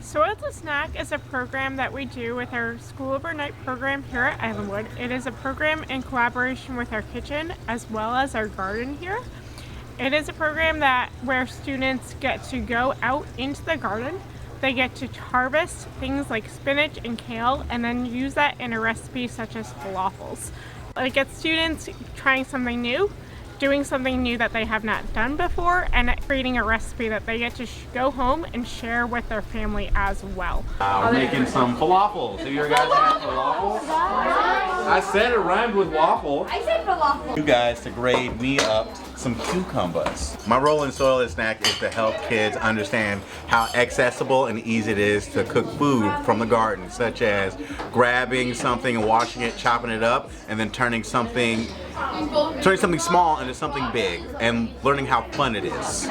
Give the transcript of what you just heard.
Soil to Snack is a program that we do with our school overnight program here at Islandwood. It is a program in collaboration with our kitchen as well as our garden here. It is a program where students get to go out into the garden. They get to harvest things like spinach and kale and then use that in a recipe such as falafels. It gets students trying something new, doing something new that they have not done before, and creating a recipe that they get to go home and share with their family as well. We're making some falafels. Have you guys had falafels? I said it rhymed with waffle. I said falafel. You guys to grade me up some cucumbers. My role in Soil and Snack is to help kids understand how accessible and easy it is to cook food from the garden, such as grabbing something and washing it, chopping it up, and then turning something small into something big, and learning how fun it is.